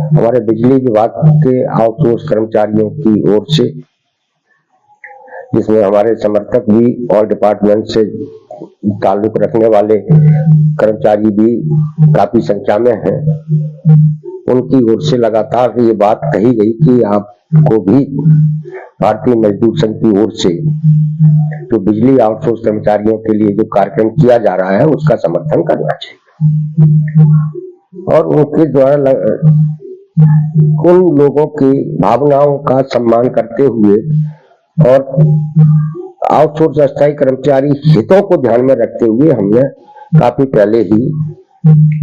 हमारे बिजली विभाग के आउटसोर्स कर्मचारियों की ओर से, जिसमें हमारे समर्थक भी और डिपार्टमेंट से ताल्लुक रखने वाले कर्मचारी भी काफी संख्या में हैं, उनकी ओर से लगातार ये बात कही गई कि आपको भी भारतीय मजदूर संघ की ओर से जो बिजली आउटसोर्स कर्मचारियों के लिए जो कार्यक्रम किया जा रहा है उसका समर्थन करना चाहिए और उनके द्वारा उन लोगों की भावनाओं का सम्मान करते हुए और आउटसोर्स अस्थायी कर्मचारी हितों को ध्यान में रखते हुए हमने काफी पहले ही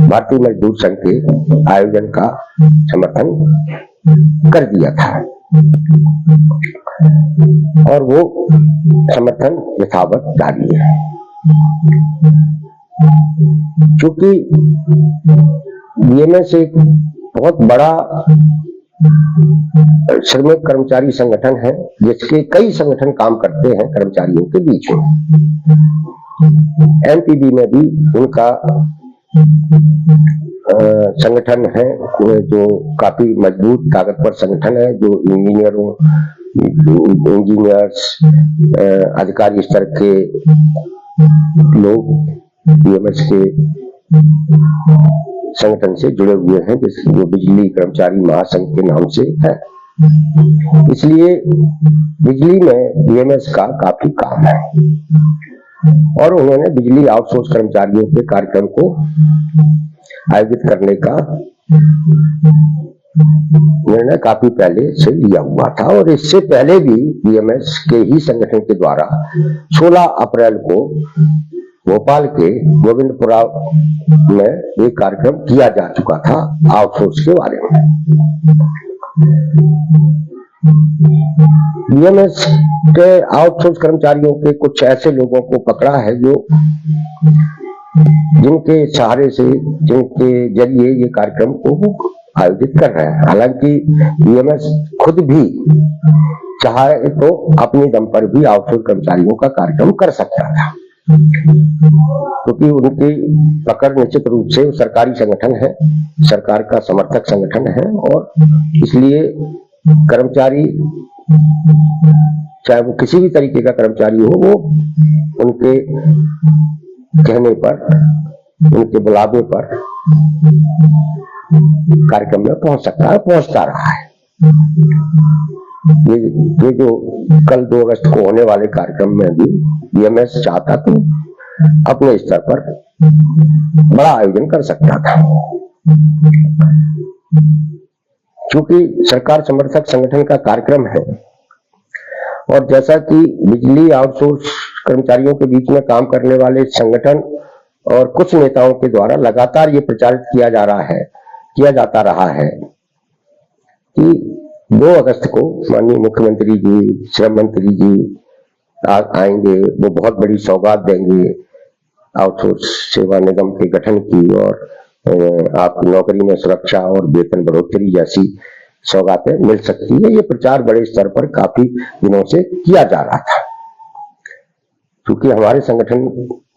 भारतीय मजदूर संघ के आयोजन का समर्थन कर दिया था और वो समर्थन यथावत जारी है। क्योंकि बीएमएस एक बहुत बड़ा श्रमिक कर्मचारी संगठन है जिसके कई संगठन काम करते हैं कर्मचारियों के बीच में। एमपीबी में भी उनका संगठन है जो काफी मजबूत ताकतवर संगठन है, जो इंजीनियर्स अधिकारी स्तर के लोग बीएमएस के संगठन से जुड़े हुए हैं, जो बिजली कर्मचारी महासंघ के नाम से है। इसलिए बिजली में बीएमएस का काफी काम है और उन्होंने बिजली आउटसोर्स कर्मचारियों के कार्यक्रम को आयोजित करने का निर्णय काफी पहले से लिया हुआ था और इससे पहले भी बीएमएस के ही संगठन के द्वारा 16 अप्रैल को भोपाल के गोविंदपुरा में एक कार्यक्रम किया जा चुका था आउटसोर्स के बारे में। बीएमएस के आउटसोर्स कर्मचारियों के कुछ ऐसे लोगों को पकड़ा है जो जिनके सहारे से, जिनके जरिए ये कार्यक्रम को आयोजित कर रहे हैं। हालांकि बीएमएस खुद भी चाहे तो अपनी दम पर भी आउटसोर्स कर्मचारियों का कार्यक्रम कर सकता था, क्योंकि उनकी पकड़ निश्चित रूप से सरकारी संगठन है, सरकार का समर्थक संगठन है और इसलिए कर्मचारी चाहे वो किसी भी तरीके का कर्मचारी हो, वो उनके कहने पर, उनके बुलावे पर कार्यक्रम में पहुंच सकता है, पहुंचता रहा है। ये जो कल 2 अगस्त को होने वाले कार्यक्रम में भी बीएमएस चाहता तो अपने स्तर पर बड़ा आयोजन कर सकता था, क्योंकि सरकार समर्थक संगठन का कार्यक्रम है और जैसा कि बिजली आउटसोर्स कर्मचारियों के बीच में काम करने वाले संगठन और कुछ नेताओं के द्वारा लगातार ये प्रचारित किया जाता रहा है कि 2 अगस्त को माननीय मुख्यमंत्री जी, श्रम मंत्री जी आएंगे, वो बहुत बड़ी सौगात देंगे आउटसोर्स सेवा निगम के गठन की और आपकी नौकरी में सुरक्षा और वेतन बढ़ोतरी जैसी सौगातें मिल सकती है। ये प्रचार बड़े स्तर पर काफी दिनों से किया जा रहा था, क्योंकि हमारे संगठन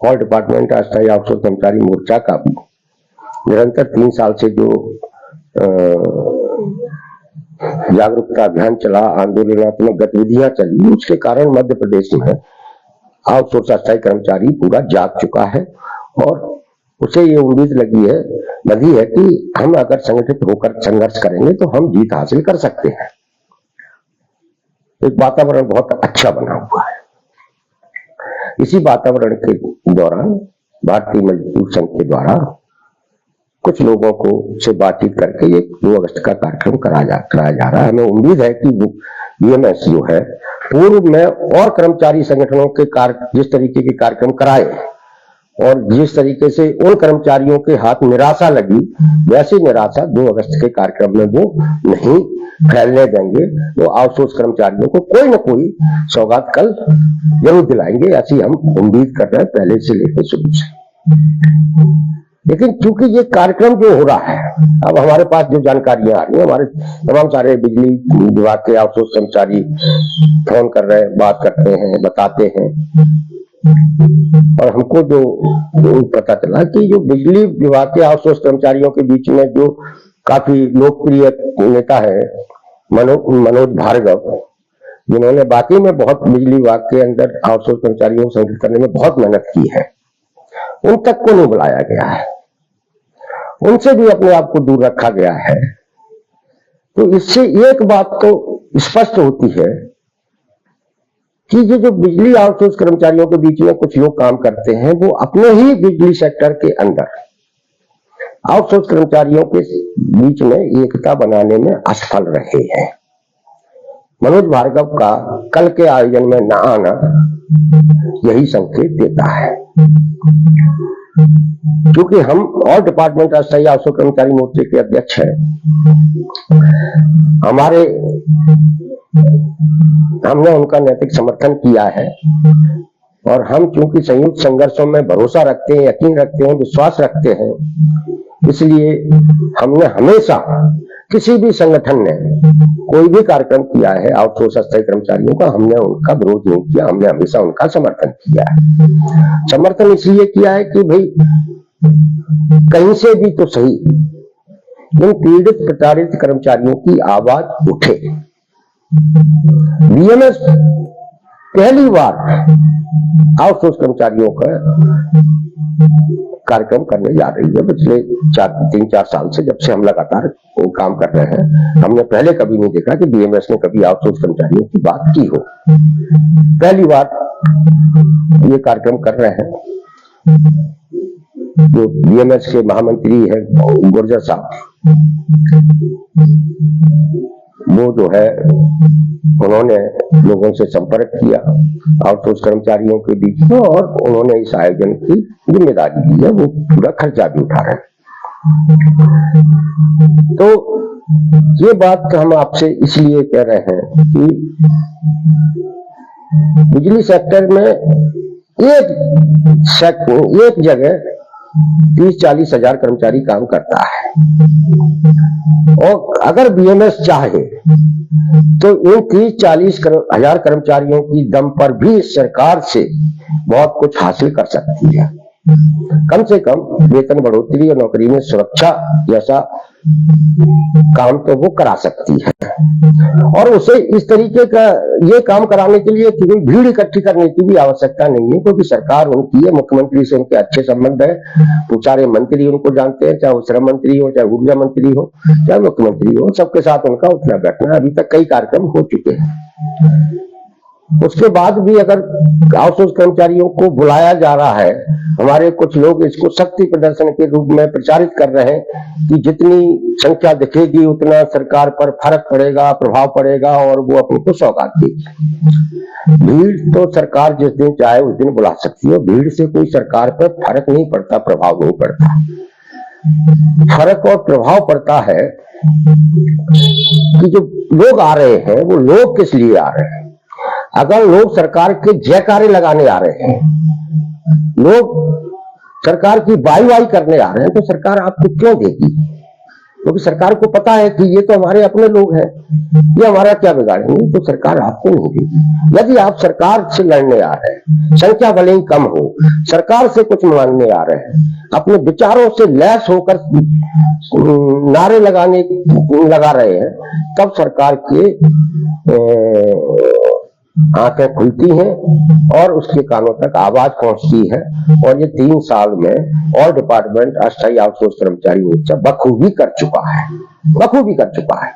ऑल डिपार्टमेंट अस्थायी आउटसोर्स कर्मचारी मोर्चा का भी निरंतर 3 साल से जो जागरूकता अभियान चला, आंदोलनात्मक गतिविधियां चली, उसके कारण मध्य प्रदेश में आउटसोर्स अस्थायी कर्मचारी पूरा जाग चुका है और उसे ये उम्मीद लगी है कि हम अगर संगठित होकर संघर्ष करेंगे तो हम जीत हासिल कर सकते हैं। एक वातावरण बहुत अच्छा बना हुआ है। इसी वातावरण के दौरान भारतीय मजदूर संघ के द्वारा कुछ लोगों को से बातचीत करके ये 2 अगस्त का कार्यक्रम कराया जा रहा है। हमें उम्मीद है कि बीएमएस जो है पूर्व में और कर्मचारी संगठनों के जिस तरीके के कार्यक्रम कराए और जिस तरीके से उन कर्मचारियों के हाथ निराशा लगी, वैसी निराशा 2 अगस्त के कार्यक्रम में वो नहीं फैलने देंगे। वो आउटसोर्स कर्मचारियों को कोई न कोई सौगात कल जरूर दिलाएंगे, ऐसी हम उम्मीद कर रहे हैं पहले से लेकर शुरू से। लेकिन चूंकि ये कार्यक्रम जो हो रहा है, अब हमारे पास जो जानकारियां आ रही है, हमारे तमाम सारे बिजली विभाग के आउटसोर्स कर्मचारी फोन कर रहे हैं, बात करते हैं, बताते हैं और हमको जो पता चला कि जो बिजली विभाग के आउटसोर्स कर्मचारियों के बीच में जो काफी लोकप्रिय नेता है मनोज भार्गव, जिन्होंने बाकी में बहुत बिजली विभाग के अंदर आउटसोर्स कर्मचारियों को संगठित करने में बहुत मेहनत की है, उन तक को नहीं बुलाया गया है, उनसे भी अपने आप को दूर रखा गया है। तो इससे एक बात तो स्पष्ट होती है कि ये जो बिजली आउटसोर्स कर्मचारियों के बीच में कुछ लोग काम करते हैं, वो अपने ही बिजली सेक्टर के अंदर आउटसोर्स कर्मचारियों के बीच में एकता बनाने में असफल रहे हैं। मनोज भार्गव का कल के आयोजन में न आना यही संकेत देता है, क्योंकि हम ऑल डिपार्टमेंट अस्थायी आउटसोर्स कर्मचारी मोर्चे के अध्यक्ष हैं। हमने उनका नैतिक समर्थन किया है और हम चूंकि संयुक्त संघर्षों में भरोसा रखते हैं, यकीन रखते हैं, विश्वास रखते हैं, इसलिए हमने हमेशा किसी भी संगठन ने कोई भी कार्यक्रम किया है आउटसोर्स अस्थायी कर्मचारियों का, हमने उनका विरोध नहीं किया, हमने हमेशा उनका समर्थन किया है। समर्थन इसलिए किया है कि भाई कहीं से भी तो सही इन पीड़ित प्रताड़ित कर्मचारियों की आवाज उठे। बीएमएस पहली बार आउटसोर्स कर्मचारियों का कार्यक्रम करने जा रही है। पिछले 3-4 साल से, जब से हम लगातार वो काम कर रहे हैं, हमने पहले कभी नहीं देखा कि बीएमएस ने कभी आउटसोर्स कर्मचारियों की बात की हो। पहली बार ये कार्यक्रम कर रहे हैं। जो बीएमएस के महामंत्री है गुर्जर साहब, वो जो है उन्होंने लोगों से संपर्क किया आउटसोर्स कर्मचारियों के बीच में, और उन्होंने इस आयोजन की जिम्मेदारी ली है, वो पूरा खर्चा भी उठा रहे हैं। तो ये बात हम आपसे इसलिए कह रहे हैं कि बिजली सेक्टर में एक जगह 30-40 हजार कर्मचारी काम करता है, और अगर बीएमएस चाहे तो इन 30-40 हजार कर्मचारियों की दम पर भी सरकार से बहुत कुछ हासिल कर सकती है। कम से कम वेतन बढ़ोतरी और नौकरी में सुरक्षा जैसा काम तो वो करा सकती है, और उसे इस तरीके का ये काम कराने के लिए कोई भीड़ इकट्ठी करने की भी आवश्यकता नहीं है, क्योंकि सरकार उनकी है, मुख्यमंत्री से उनके अच्छे संबंध है, वो सारे मंत्री उनको जानते हैं, चाहे वो श्रम मंत्री हो, चाहे ऊर्जा मंत्री हो, चाहे मुख्यमंत्री हो, सबके साथ उनका उठना बैठना, अभी तक कई कार्यक्रम हो चुके हैं। उसके बाद भी अगर आउटसोर्स कर्मचारियों को बुलाया जा रहा है, हमारे कुछ लोग इसको शक्ति प्रदर्शन के रूप में प्रचारित कर रहे हैं कि जितनी संख्या दिखेगी उतना सरकार पर फर्क पड़ेगा, प्रभाव पड़ेगा, और वो अपने को सौगात देगी। भीड़ तो सरकार जिस दिन चाहे उस दिन बुला सकती है, भीड़ से कोई सरकार पर फर्क नहीं पड़ता, प्रभाव नहीं पड़ता। फर्क और प्रभाव पड़ता है कि जो लोग आ रहे हैं वो लोग किस लिए आ रहे हैं। अगर लोग सरकार के जयकारे लगाने आ रहे हैं, लोग सरकार की वाई करने आ रहे हैं, तो सरकार आपको क्यों देगी? क्योंकि सरकार को पता है कि ये तो हमारे अपने लोग हैं, ये हमारा क्या बिगाड़ेंगे, तो सरकार आपको नहीं देगी। यदि आप सरकार से लड़ने आ रहे हैं, संख्या भले ही कम हो, सरकार से कुछ मांगने आ रहे हैं, अपने विचारों से लैस होकर नारे लगा रहे हैं, तब सरकार के आंखें खुलती हैं और उसके कानों तक आवाज पहुंचती है। और ये 3 साल में ऑल डिपार्टमेंट अस्थायी आउटसोर्स कर्मचारी मोर्चा बखूबी कर चुका है।